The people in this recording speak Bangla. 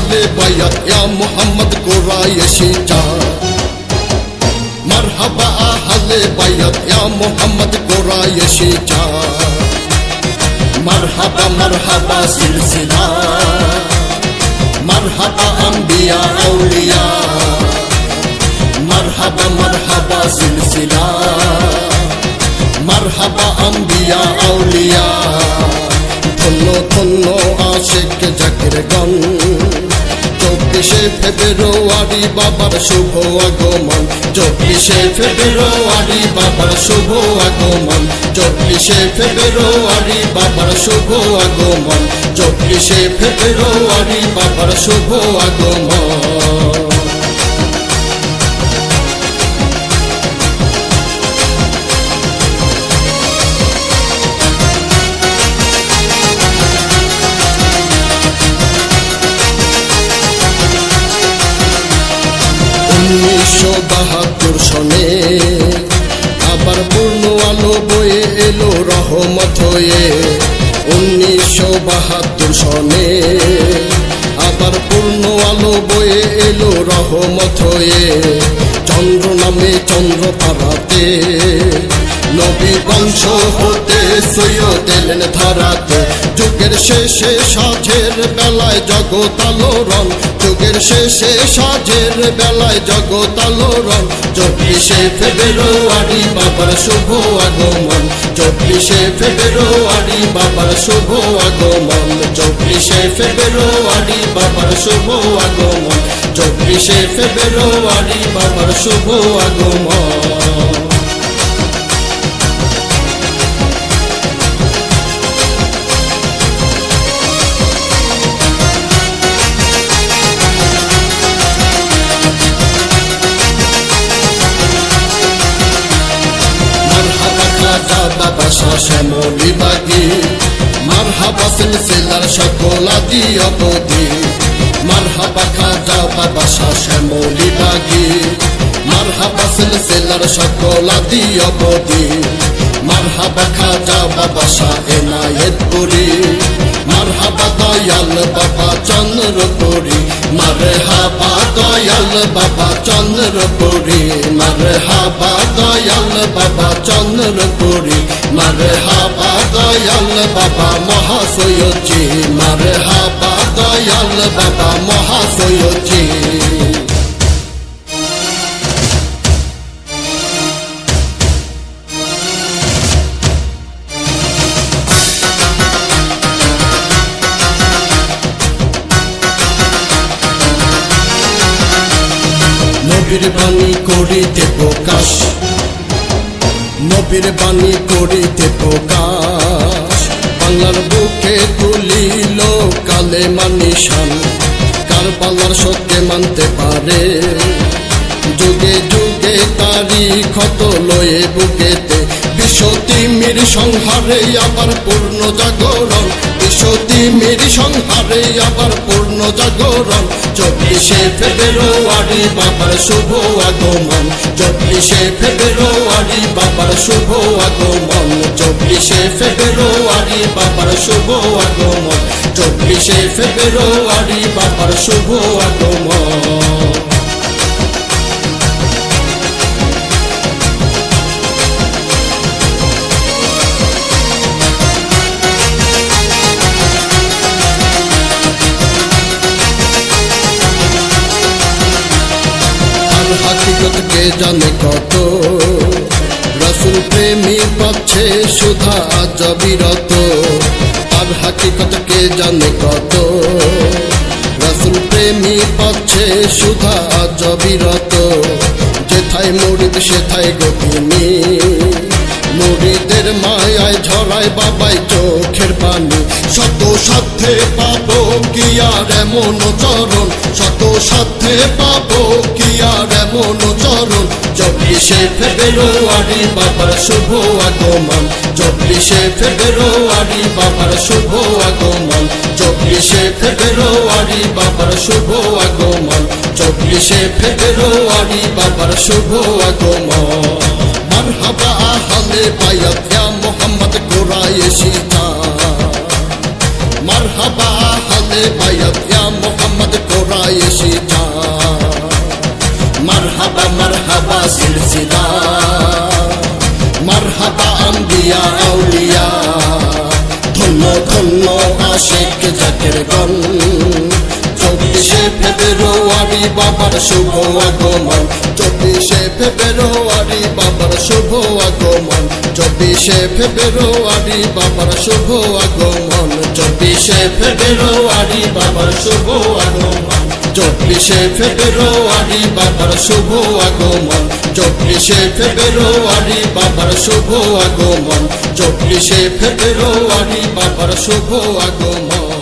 আহলে বায়াত ইয়া মুহাম্মদ কুরাইশি জান মারহাবা আহলে বায়াত ইয়া মুহাম্মদ কুরাইশি জান মারহাবা মারহাবা সিলসিলা মারহাবা আম্বিয়া আউলিয়া মারহাবা মারহাবা সিলসিলা মারহাবা আম্বিয়া আউলিয়া ধন্য ধন্য আশিক জাকিরগণ 24শে ফেব্রুয়ারি বাবার শুভ আগমন 24শে ফেব্রুয়ারি বাবার শুভ আগমন 24শে ফেব্রুয়ারি বাবার শুভ আগমন 24শে ফেব্রুয়ারি বাবার শুভ আগমন সনে আবার পূর্ণ আলো বয়ে এলো রহমত হয়ে 1972 সনে আবার পূর্ণ আলো বয়ে এলো রহমত হয়ে চন্দ্র নামে চন্দ্র তারাতে নবী বংশ হতে সৈয়দ এলেন ধারাতে যুগের শেষে সাঁঝের বেলায় জগৎ আলোড়ন যুগের শেষে সাঁঝের বেলায় জগৎ আলোড়ন 24শে ফেব্রুয়ারি বাবার শুভ আগমন 24শে ফেব্রুয়ারি বাবার শুভ আগমন 24শে ফেব্রুয়ারি বাবার শুভ আগমন 24শে ফেব্রুয়ারি বাবার শুভ আগমন বাবা শ্যামলী বাগি মারহাবা সিলসিলার সকল আদি অবধি মারহাবা খাজা বাবা শ্যামলী বাগি মারহাবা সিলসিলার সকল আদি অবধি মারহাবা খাজা বাবা এনায়েতপুরি মারহাবা দয়াল বাবা চন্দ্রপুরি মারহাবা দয়াল বাবা চন্দ্রপুরি মারহাবা দয়াল বাবা চন্দ্রপুরি মারহাবা দয়াল বাবা মহাসৈয়দজি মারহাবা দয়াল বাবা মহাসৈয়দজি নবীর বাণী করিতে প্রকাশ নবীর বাণী করিতে প্রকাশ বাংলার বুকে তুলিল কালেমা নিশান কারবালার সত্যে মানতে পারে যুগে যুগে তারি ক্ষত লয়ে বুকেতে বিশ্বতিমির সংহারে আবার পূর্ণ জাগরণ বিশ্বতিমির সংহারে আবার পূর্ণ জাগরণ 24শে ফেব্রুয়ারি বাবার শুভ আগমন 24শে ফেব্রুয়ারি বাবার শুভ আগমন 24শে ফেব্রুয়ারি বাবার শুভ আগমন 24শে ফেব্রুয়ারি বাবার শুভ আগমন হাকিকত কে জানে কত রাসূল প্রেমী পাচ্ছে সুধা আজ বিরত আর হাকিকত কে জানে কত রাসূল প্রেমী পাচ্ছে সুধা আজ বিরত যেথায় মুরিদ সেথায় গতিনি মুরিদের মায়ায় ঝরায় বাবাই চোখের পানি শত সাধ্যে পাবো কি আর এমন চরণ শত সাধ্যে পাবো কি আর এমন চরণ 24শে ফেব্রুয়ারি বাবার শুভ আগমন 24শে ফেব্রুয়ারি বাবার শুভ আগমন 24শে ফেব্রুয়ারি বাবার শুভ আগমন 24শে ফেব্রুয়ারি বাবার শুভ আগমন মারহাবা আহলে বায়াত ইয়া মুহাম্মদ কুরাইশি জান মারহাবা আহলে বায়াত ইয়া মুহাম্মদ কুরাইশি জান। মারহাবা মারহাবা সিলসিলা, মারহাবা আম্বিয়া আউলিয়া, ধন্য ধন্য আশিক জাকিরগণ। 24শে ফেব্রুয়ারি বাবার শুভ আগমন, 24শে ফেব্রুয়ারি বাবার শুভ আগমন, 24শে ফেব্রুয়ারি বাবার শুভ আগমন, 24শে ফেব্রুয়ারি বাবার শুভ আগমন, 24শে ফেব্রুয়ারি বাবার শুভ আগমন, 24শে ফেব্রুয়ারি বাবার শুভ আগমন, 24শে ফেব্রুয়ারি বাবার শুভ আগমন।